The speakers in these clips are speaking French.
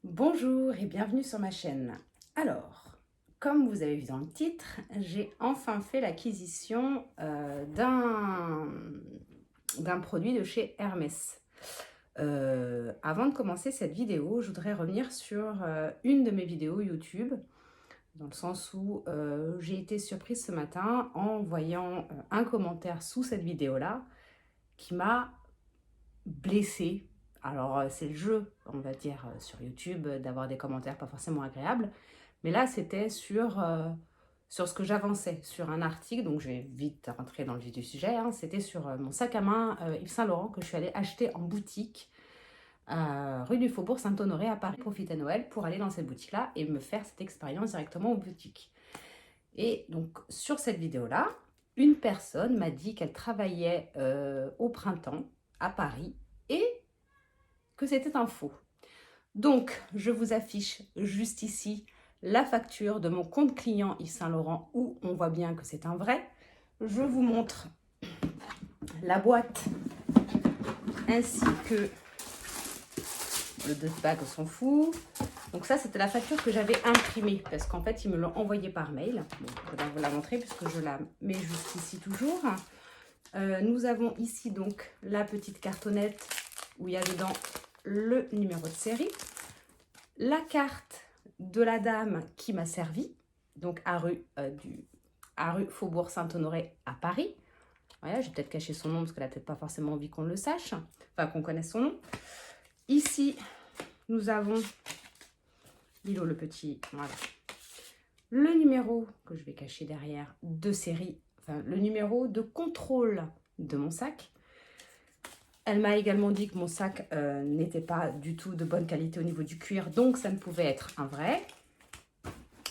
Bonjour et bienvenue sur ma chaîne. Alors, comme vous avez vu dans le titre, j'ai enfin fait l'acquisition d'un produit de chez Hermès. Avant de commencer cette vidéo, je voudrais revenir sur une de mes vidéos YouTube, dans le sens où j'ai été surprise ce matin en voyant un commentaire sous cette vidéo-là qui m'a blessée. Alors, c'est le jeu, on va dire, sur YouTube, d'avoir des commentaires pas forcément agréables. Mais là, c'était sur ce que j'avançais, sur un article, donc je vais vite rentrer dans le vif du sujet. Hein. C'était sur mon sac à main Yves Saint Laurent que je suis allée acheter en boutique, rue du Faubourg Saint-Honoré à Paris. Profiter Noël pour aller dans cette boutique-là et me faire cette expérience directement en boutique. Et donc, sur cette vidéo-là, une personne m'a dit qu'elle travaillait au printemps à Paris et que c'était un faux. Donc, je vous affiche juste ici la facture de mon compte client Yves Saint Laurent où on voit bien que c'est un vrai. Je vous montre la boîte ainsi que le dust bag, on s'en fout. Donc ça, c'était la facture que j'avais imprimée parce qu'en fait, ils me l'ont envoyée par mail. Bon, je vais vous la montrer puisque je la mets juste ici toujours. Nous avons ici donc la petite cartonnette où il y a dedans le numéro de série, la carte de la dame qui m'a servi, donc à rue Faubourg Saint-Honoré à Paris. Voilà, j'ai peut-être caché son nom parce qu'elle n'a peut-être pas forcément envie qu'on le sache, enfin qu'on connaisse son nom. Ici, nous avons Lilo le petit, voilà. Le numéro que je vais cacher derrière de série, enfin le numéro de contrôle de mon sac. Elle m'a également dit que mon sac n'était pas du tout de bonne qualité au niveau du cuir, donc ça ne pouvait être un vrai.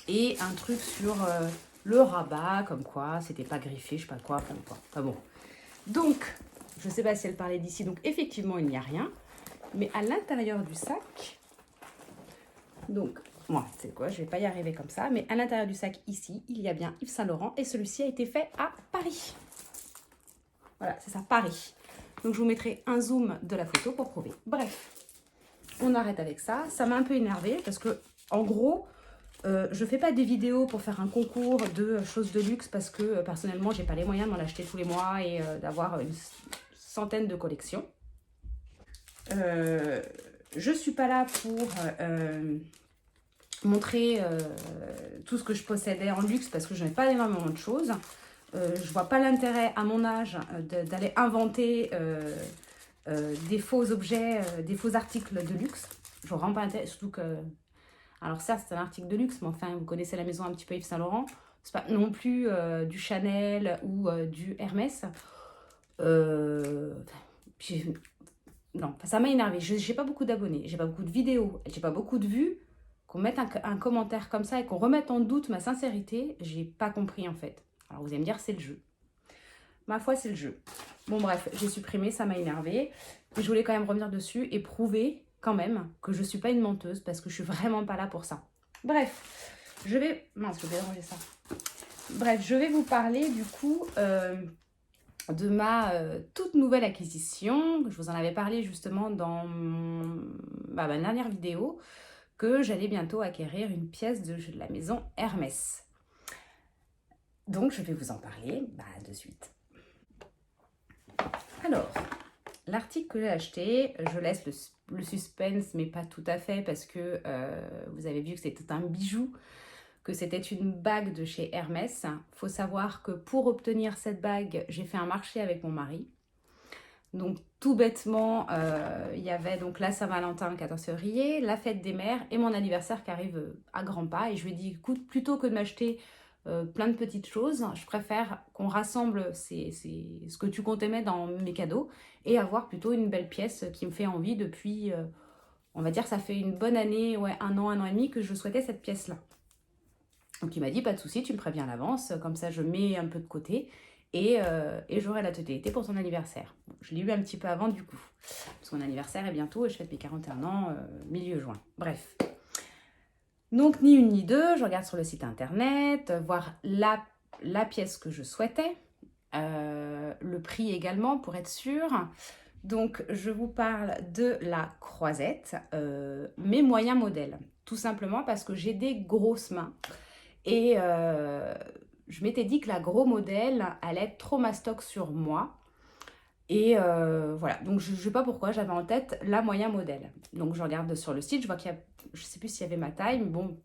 Et un truc sur le rabat, comme quoi c'était pas griffé, je sais pas quoi, comme quoi. Enfin bon. Donc, je sais pas si elle parlait d'ici, donc effectivement il n'y a rien. Mais à l'intérieur du sac, donc, moi, c'est quoi, je vais pas y arriver comme ça, mais à l'intérieur du sac ici, il y a bien Yves Saint Laurent et celui-ci a été fait à Paris. Voilà, c'est ça, Paris. Donc, je vous mettrai un zoom de la photo pour prouver. Bref, on arrête avec ça. Ça m'a un peu énervée parce que, en gros, je fais pas des vidéos pour faire un concours de choses de luxe parce que, personnellement, j'ai pas les moyens de m'en acheter tous les mois et d'avoir une centaine de collections. Je suis pas là pour montrer tout ce que je possédais en luxe parce que je n'ai pas énormément de choses. Je vois pas l'intérêt à mon âge d'aller inventer des faux objets, des faux articles de luxe. Je vois vraiment pas l'intérêt, surtout que... Alors certes, c'est un article de luxe, mais enfin, vous connaissez la maison un petit peu Yves Saint Laurent. C'est pas non plus du Chanel ou du Hermès. Non, ça m'a énervé. Je n'ai pas beaucoup d'abonnés, j'ai pas beaucoup de vidéos, j'ai pas beaucoup de vues. Qu'on mette un commentaire comme ça et qu'on remette en doute ma sincérité, j'ai pas compris en fait. Alors vous allez me dire, c'est le jeu. Ma foi, c'est le jeu. Bon bref, j'ai supprimé, ça m'a énervé. Je voulais quand même revenir dessus et prouver quand même que je suis pas une menteuse parce que je suis vraiment pas là pour ça. Bref, je vais... Mince, je vais déranger ça. Bref, je vais vous parler du coup de ma toute nouvelle acquisition. Je vous en avais parlé justement dans ma dernière vidéo, que j'allais bientôt acquérir une pièce de la maison Hermès. Donc, je vais vous en parler de suite. Alors, l'article que j'ai acheté, je laisse le suspense, mais pas tout à fait, parce que vous avez vu que c'était un bijou, que c'était une bague de chez Hermès. Il faut savoir que pour obtenir cette bague, j'ai fait un marché avec mon mari. Donc tout bêtement, il y avait donc la Saint-Valentin le 14 février, la fête des mères et mon anniversaire qui arrive à grands pas. Et je lui ai dit, écoute, plutôt que de m'acheter plein de petites choses, je préfère qu'on rassemble ce que tu comptais mettre dans mes cadeaux et avoir plutôt une belle pièce qui me fait envie depuis, on va dire, ça fait une bonne année, ouais, un an et demi que je souhaitais cette pièce-là. Donc il m'a dit, pas de souci, tu me préviens à l'avance, comme ça je mets un peu de côté. Et j'aurai la totalité pour son anniversaire. Bon, je l'ai eu un petit peu avant du coup, parce que mon anniversaire est bientôt et je fête mes 41 ans milieu juin. Bref. Donc ni une ni deux, je regarde sur le site internet, voir la pièce que je souhaitais, le prix également pour être sûre. Donc, je vous parle de la croisette, mes moyens modèles. Tout simplement parce que j'ai des grosses mains. Et je m'étais dit que la gros modèle allait être trop mastoc sur moi. Et voilà, donc je ne sais pas pourquoi, j'avais en tête la moyen modèle. Donc je regarde sur le site, je vois qu'il y a, je ne sais plus s'il y avait ma taille, mais bon,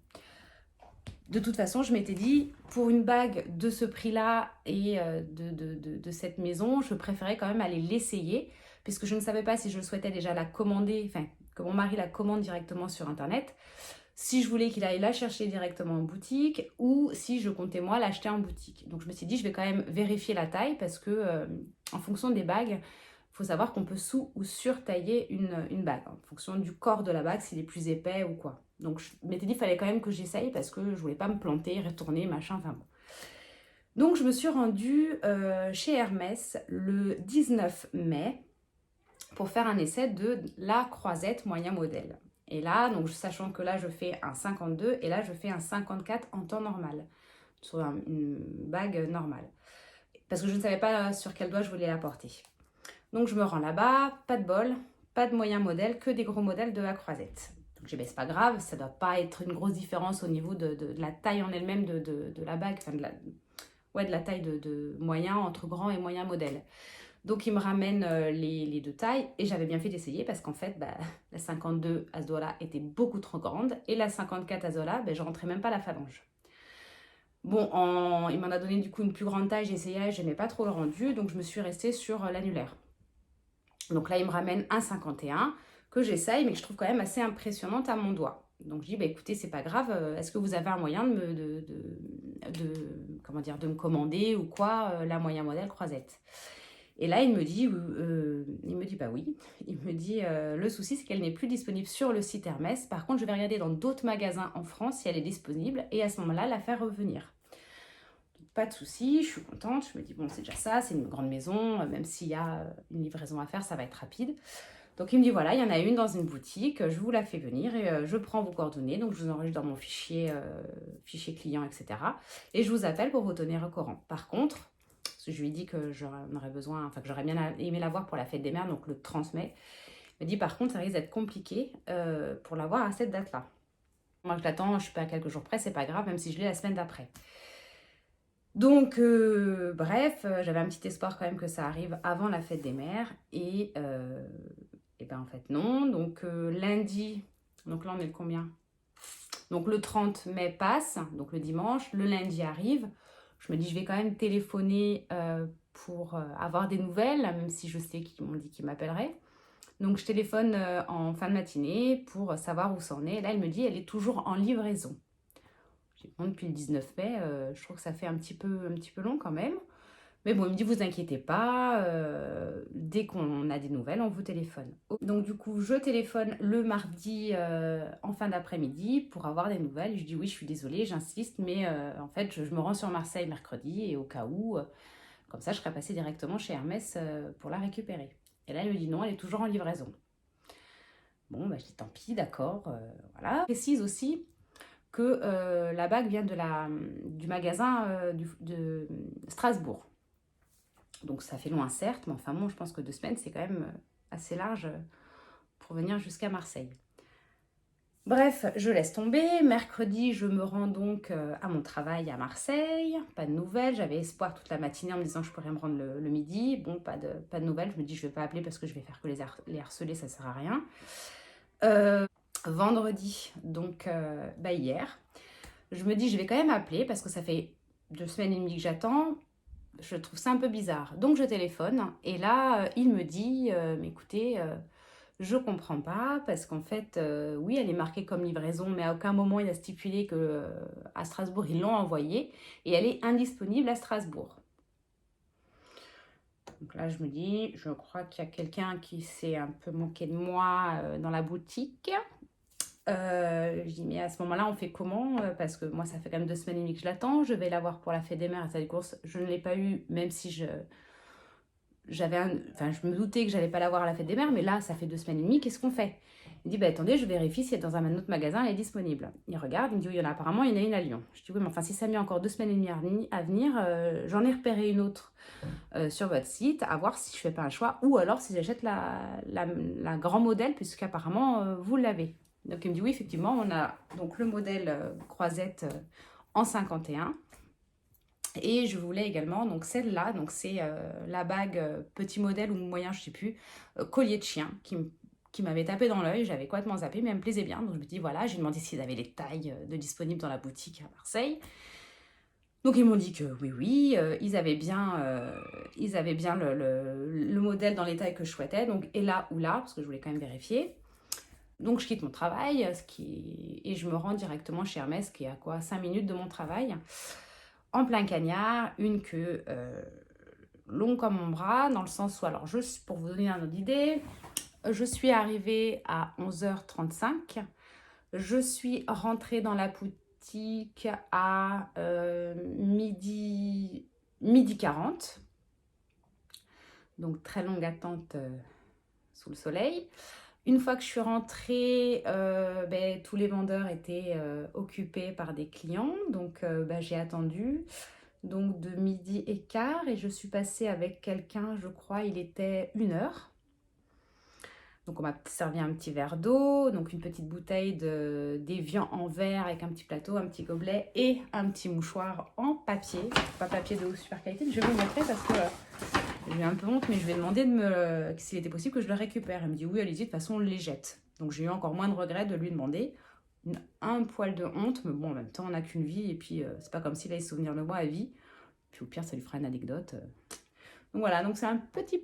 de toute façon, je m'étais dit, pour une bague de ce prix-là et de cette maison, je préférais quand même aller l'essayer, puisque je ne savais pas si je souhaitais déjà la commander, enfin, que mon mari la commande directement sur Internet, si je voulais qu'il aille la chercher directement en boutique, ou si je comptais moi l'acheter en boutique. Donc je me suis dit, je vais quand même vérifier la taille, parce que en fonction des bagues, il faut savoir qu'on peut sous- ou surtailler une bague, en fonction du corps de la bague, s'il est plus épais ou quoi. Donc je m'étais dit qu'il fallait quand même que j'essaye parce que je voulais pas me planter, retourner, machin, enfin bon. Donc je me suis rendue chez Hermès le 19 mai pour faire un essai de la croisette moyen modèle. Et là, donc sachant que là je fais un 52 et là je fais un 54 en temps normal, sur une bague normale. Parce que je ne savais pas sur quel doigt je voulais la porter. Donc je me rends là-bas, pas de bol, pas de moyen modèle, que des gros modèles de la croisette. Donc j'ai dit, c'est pas grave, ça doit pas être une grosse différence au niveau de la taille en elle-même de la bague, enfin de la taille de moyen, entre grand et moyen modèle. Donc il me ramène les deux tailles et j'avais bien fait d'essayer parce qu'en fait, la 52 à ce doigt-là était beaucoup trop grande et la 54 à ce doigt-là, je rentrais même pas la phalange. Bon, il m'en a donné du coup une plus grande taille, j'ai essayé, je n'aimais pas trop le rendu, donc je me suis restée sur l'annulaire. Donc là, il me ramène un 51 que j'essaye, mais que je trouve quand même assez impressionnante à mon doigt. Donc je dis, écoutez, c'est pas grave, est-ce que vous avez un moyen comment dire, de me commander ou quoi, la moyen modèle croisette? Et là, il me dit bah oui. Il me dit, le souci, c'est qu'elle n'est plus disponible sur le site Hermès. Par contre, je vais regarder dans d'autres magasins en France si elle est disponible et à ce moment-là, la faire revenir. Pas de souci, je suis contente. Je me dis, bon, c'est déjà ça, c'est une grande maison. Même s'il y a une livraison à faire, ça va être rapide. Donc, il me dit, voilà, il y en a une dans une boutique. Je vous la fais venir et je prends vos coordonnées. Donc, je vous enregistre dans mon fichier, fichier client, etc. Et je vous appelle pour vous tenir au courant. Par contre, parce que je lui ai dit que j'en aurais besoin, enfin, que j'aurais bien aimé l'avoir pour la fête des mères, donc le 30 mai. Il me dit, par contre, ça risque d'être compliqué pour l'avoir à cette date-là. Moi, je l'attends, je ne suis pas à quelques jours près, c'est pas grave, même si je l'ai la semaine d'après. Donc, bref, j'avais un petit espoir quand même que ça arrive avant la fête des mères. Et ben en fait, non. Donc, lundi, donc là, on est le combien? Donc, le 30 mai passe, donc le dimanche. Le lundi arrive. Je me dis, je vais quand même téléphoner pour avoir des nouvelles, même si je sais qu'ils m'ont dit qu'ils m'appelleraient. Donc, je téléphone en fin de matinée pour savoir où ça en est. Là, elle me dit, elle est toujours en livraison. Bon, depuis le 19 mai, je trouve que ça fait un petit peu long quand même. Mais bon, il me dit, vous inquiétez pas, dès qu'on a des nouvelles, on vous téléphone. Donc du coup, je téléphone le mardi en fin d'après-midi pour avoir des nouvelles. Je dis, oui, je suis désolée, j'insiste, mais en fait, je me rends sur Marseille mercredi et au cas où, comme ça, je serais passée directement chez Hermès pour la récupérer. Et là, elle me dit, non, elle est toujours en livraison. Bon, je dis, tant pis, d'accord, voilà. Je précise aussi que la bague vient du magasin de Strasbourg. Donc ça fait loin certes, mais enfin bon, je pense que 2 semaines, c'est quand même assez large pour venir jusqu'à Marseille. Bref, je laisse tomber. Mercredi, je me rends donc à mon travail à Marseille. Pas de nouvelles. J'avais espoir toute la matinée en me disant que je pourrais me rendre le midi. Bon, pas de nouvelles. Je me dis, je ne vais pas appeler parce que je vais faire que les harceler, ça ne sert à rien. Vendredi, donc hier, je me dis je vais quand même appeler parce que ça fait 2 semaines et demie que j'attends. Je trouve ça un peu bizarre. Donc je téléphone et là il me dit mais écoutez, je comprends pas parce qu'en fait oui elle est marquée comme livraison mais à aucun moment il a stipulé que à Strasbourg ils l'ont envoyée et elle est indisponible à Strasbourg. Donc là je me dis je crois qu'il y a quelqu'un qui s'est un peu moqué de moi dans la boutique. Je dis, mais à ce moment-là, on fait comment? Parce que moi, ça fait quand même 2 semaines et demie que je l'attends. Je vais l'avoir pour la fête des mères à cette course. Je ne l'ai pas eu, même si je me doutais que j'allais pas l'avoir à la fête des mères. Mais là, ça fait 2 semaines et demie. Qu'est-ce qu'on fait? Il dit, attendez, je vérifie si dans un autre magasin, elle est disponible. Il regarde, il me dit, oui, apparemment, il y en a une à Lyon. Je dis, oui, mais enfin, si ça a mis encore 2 semaines et demie à venir, j'en ai repéré une autre sur votre site, à voir si je fais pas un choix ou alors si j'achète la grand modèle puisqu'apparemment vous l'avez. Donc il me dit oui, effectivement, on a donc le modèle croisette en 51. Et je voulais également, donc celle-là, donc c'est la bague petit modèle ou moyen, je sais plus, collier de chien qui m'avait tapé dans l'œil, j'avais complètement zappé, mais elle me plaisait bien. Donc je me dis voilà, j'ai demandé s'ils avaient les tailles de disponibles dans la boutique à Marseille. Donc ils m'ont dit que oui, oui, ils avaient bien le modèle dans les tailles que je souhaitais, donc et là ou là, parce que je voulais quand même vérifier. Donc je quitte mon travail et je me rends directement chez Hermès, qui est à quoi 5 minutes de mon travail. En plein cagnard, une queue longue comme mon bras, dans le sens où, alors juste pour vous donner un ordre d'idée, je suis arrivée à 11h35, je suis rentrée dans la boutique à midi 40, donc très longue attente sous le soleil. Une fois que je suis rentrée, tous les vendeurs étaient occupés par des clients, donc j'ai attendu donc de 12h15 et je suis passée avec quelqu'un, je crois, il était 1h. Donc on m'a servi un petit verre d'eau, donc une petite bouteille d'évian en verre avec un petit plateau, un petit gobelet et un petit mouchoir en papier. Pas papier de super qualité, mais je vais vous montrer parce que j'ai un peu honte, mais je vais demander s'il était possible que je le récupère. Elle me dit oui, allez-y, de toute façon on les jette. Donc j'ai eu encore moins de regrets de lui demander. Un poil de honte, mais bon, en même temps on n'a qu'une vie et puis c'est pas comme s'il allait se souvenir de moi à vie. Puis au pire ça lui fera une anecdote. Donc voilà, donc c'est un petit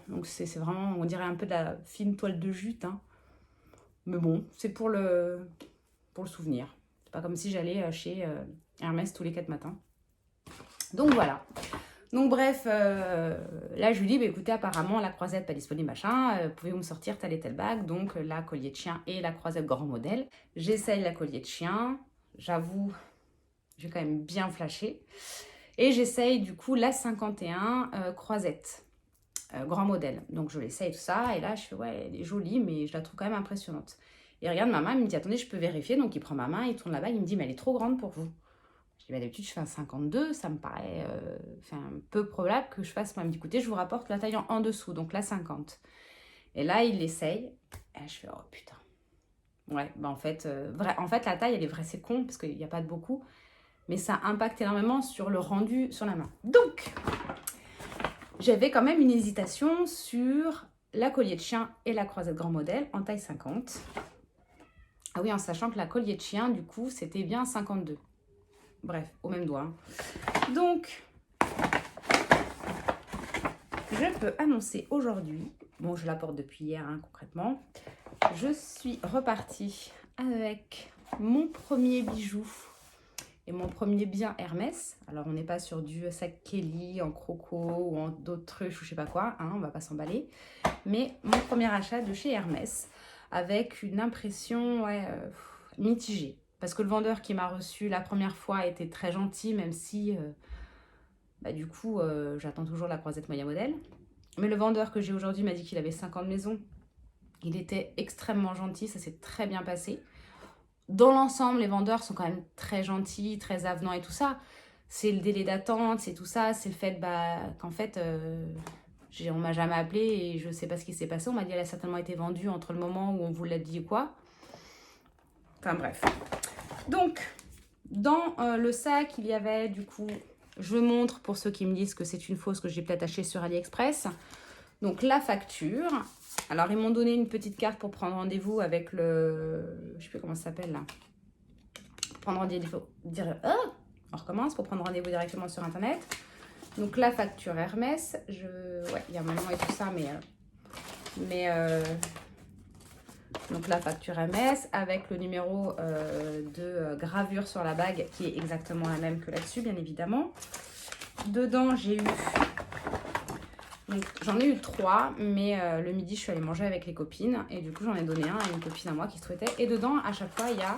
donc c'est vraiment, on dirait un peu de la fine toile de jute, hein. Mais bon, c'est pour le souvenir. C'est pas comme si j'allais chez Hermès tous les 4 matins. Donc voilà. Donc bref, là je lui dis, bah, écoutez, apparemment la croisette pas disponible, machin, pouvez-vous me sortir telle et telle bague, donc la collier de chien et la croisette grand modèle. J'essaye la collier de chien, j'avoue, j'ai quand même bien flashé. Et j'essaye du coup la 51 croisette, grand modèle. Donc je l'essaye tout ça, et là je fais ouais, elle est jolie, mais je la trouve quand même impressionnante. Et regarde ma main, il me dit attendez, je peux vérifier, donc il prend ma main, il tourne la bague, il me dit mais elle est trop grande pour vous. Je dis bah, d'habitude je fais un 52, ça me paraît un peu probable que je fasse. Moi, il me dit écoutez, je vous rapporte la taille en dessous, donc la 50. Et là il l'essaye, et là, je fais oh putain. Ouais, bah en fait la taille elle est vraie, c'est con, parce qu'il n'y a pas de beaucoup. Mais ça impacte énormément sur le rendu sur la main. Donc, j'avais quand même une hésitation sur la collier de chien et la croisette grand modèle en taille 50. Ah oui, en sachant que la collier de chien, du coup, c'était bien 52. Bref, au même doigt. Hein. Donc, je peux annoncer aujourd'hui, bon, je la porte depuis hier, hein, concrètement, je suis repartie avec mon premier bijou et mon premier bien Hermès. Alors on n'est pas sur du sac Kelly en croco ou en d'autruche ou je sais pas quoi, hein, on va pas s'emballer. Mais mon premier achat de chez Hermès avec une impression mitigée. Parce que le vendeur qui m'a reçu la première fois était très gentil, même si du coup j'attends toujours la croisette moyen modèle. Mais le vendeur que j'ai aujourd'hui m'a dit qu'il avait 50 maisons. Il était extrêmement gentil, ça s'est très bien passé. Dans l'ensemble, les vendeurs sont quand même très gentils, très avenants et tout ça. C'est le délai d'attente, c'est tout ça, c'est le fait qu'en fait, on m'a jamais appelé et je sais pas ce qui s'est passé. On m'a dit qu'elle a certainement été vendue entre le moment où on vous l'a dit ou quoi. Enfin bref. Donc, dans le sac, il y avait du coup, je montre pour ceux qui me disent que c'est une fausse que j'ai peut-être achetée sur AliExpress. Donc la facture. Alors, ils m'ont donné une petite carte pour prendre rendez-vous avec le... Je sais plus comment ça s'appelle, là. Pour prendre rendez-vous... on recommence pour prendre rendez-vous directement sur Internet. Donc, la facture Hermès. Ouais, il y a un moment et tout ça, donc, la facture Hermès avec le numéro de gravure sur la bague qui est exactement la même que là-dessus, bien évidemment. Dedans, j'ai eu... Donc j'en ai eu 3, mais le midi je suis allée manger avec les copines et du coup j'en ai donné un à une copine à moi qui souhaitait. Et dedans à chaque fois il y a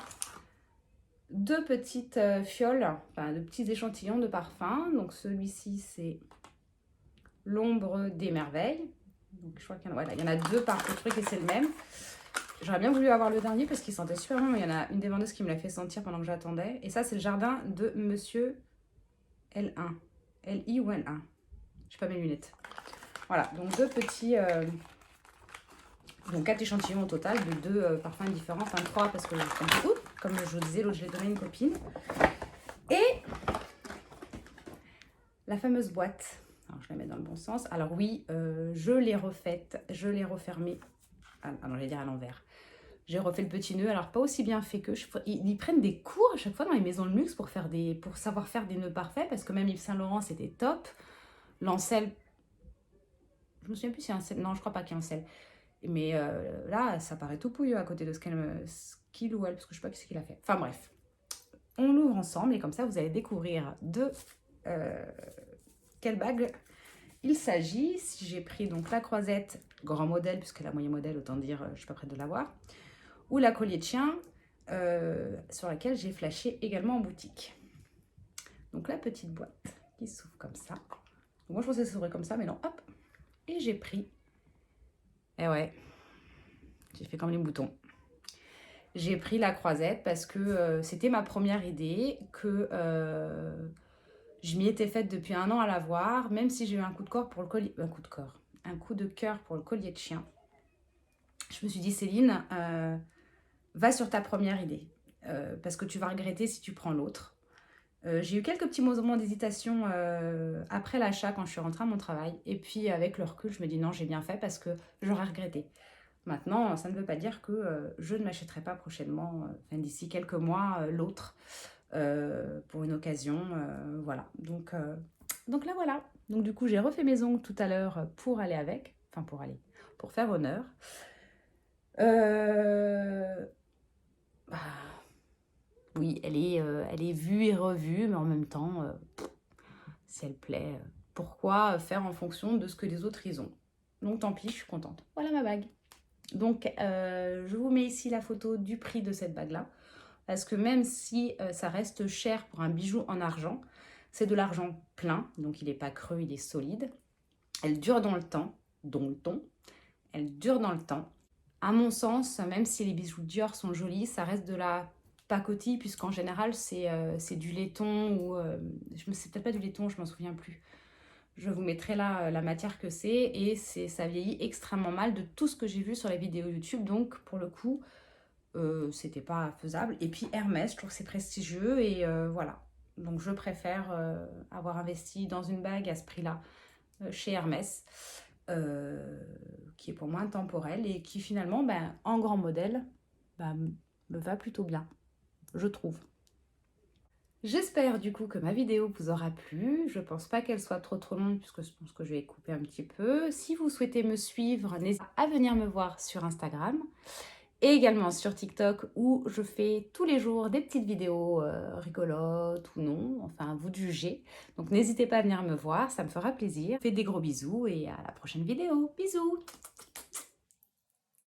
2 petites fioles, enfin 2 petits échantillons de parfum. Donc celui-ci c'est l'ombre des merveilles. Donc je crois qu'il y en a 2 par le truc et c'est le même. J'aurais bien voulu avoir le dernier parce qu'il sentait super bon. Il y en a une des vendeuses qui me l'a fait sentir pendant que j'attendais. Et ça c'est le jardin de Monsieur L1. L-I ou L1. j'ai pas mes lunettes. Voilà, donc deux petits... donc 4 échantillons au total de 2 parfums différents, enfin 3 parce que je prends beaucoup. Comme je vous disais, l'autre je l'ai donné à une copine. Et la fameuse boîte, alors je la mets dans le bon sens. Alors oui, je l'ai refaite, je l'ai refermée. Ah non, je vais dire à l'envers. J'ai refait le petit nœud, alors pas aussi bien fait que ils prennent des cours à chaque fois dans les maisons de luxe pour savoir faire des nœuds parfaits, parce que même Yves Saint Laurent c'était top. Lancel, je me souviens plus si y a un sel, non je crois pas qu'il y a un sel. Mais là ça paraît tout pouilleux à côté de ce qu'il ou elle, parce que je sais pas ce qu'il a fait. Enfin bref, on l'ouvre ensemble et comme ça vous allez découvrir de quelle bague il s'agit. Si j'ai pris donc la croisette grand modèle, puisque la moyen modèle, autant dire je suis pas prête de l'avoir, ou la collier de chien, sur laquelle j'ai flashé également en boutique. Donc la petite boîte qui s'ouvre comme ça. Donc, moi je pensais que ça s'ouvrait comme ça, mais non, hop. Et j'ai pris, et ouais, j'ai fait comme les boutons. J'ai pris la croisette parce que c'était ma première idée, que je m'y étais faite depuis 1 an à l'avoir, même si j'ai eu un coup de cœur pour le collier, un coup de cœur pour le collier de chien. Je me suis dit, Céline, va sur ta première idée, parce que tu vas regretter si tu prends l'autre. J'ai eu quelques petits moments d'hésitation après l'achat quand je suis rentrée à mon travail. Et puis avec le recul, je me dis non, j'ai bien fait parce que j'aurais regretté. Maintenant, ça ne veut pas dire que je ne m'achèterai pas prochainement, d'ici quelques mois, l'autre pour une occasion. Voilà. Donc là, voilà. Donc du coup, j'ai refait mes ongles tout à l'heure pour aller avec. Enfin, pour faire honneur. Bah, oui, elle est vue et revue, mais en même temps, si elle plaît, pourquoi faire en fonction de ce que les autres ils ont? Donc tant pis, je suis contente. Voilà ma bague. Donc je vous mets ici la photo du prix de cette bague-là, parce que même si ça reste cher pour un bijou en argent, c'est de l'argent plein, donc il n'est pas creux, il est solide. Elle dure dans le temps, elle dure dans le temps. À mon sens, même si les bijoux Dior sont jolis, ça reste de la pacotille, puisqu'en général, c'est du laiton ou... c'est peut-être pas du laiton, je m'en souviens plus. Je vous mettrai là la matière que c'est, et ça vieillit extrêmement mal de tout ce que j'ai vu sur les vidéos YouTube. Donc, pour le coup, c'était pas faisable. Et puis Hermès, je trouve que c'est prestigieux, et voilà. Donc, je préfère avoir investi dans une bague à ce prix-là chez Hermès. Qui est pour moi intemporel et qui finalement, en grand modèle, me va plutôt bien, je trouve. J'espère du coup que ma vidéo vous aura plu. Je pense pas qu'elle soit trop longue puisque je pense que je vais couper un petit peu. Si vous souhaitez me suivre, n'hésitez pas à venir me voir sur Instagram et également sur TikTok où je fais tous les jours des petites vidéos rigolotes ou non, enfin vous de juger. Donc n'hésitez pas à venir me voir, ça me fera plaisir. Faites des gros bisous et à la prochaine vidéo. Bisous!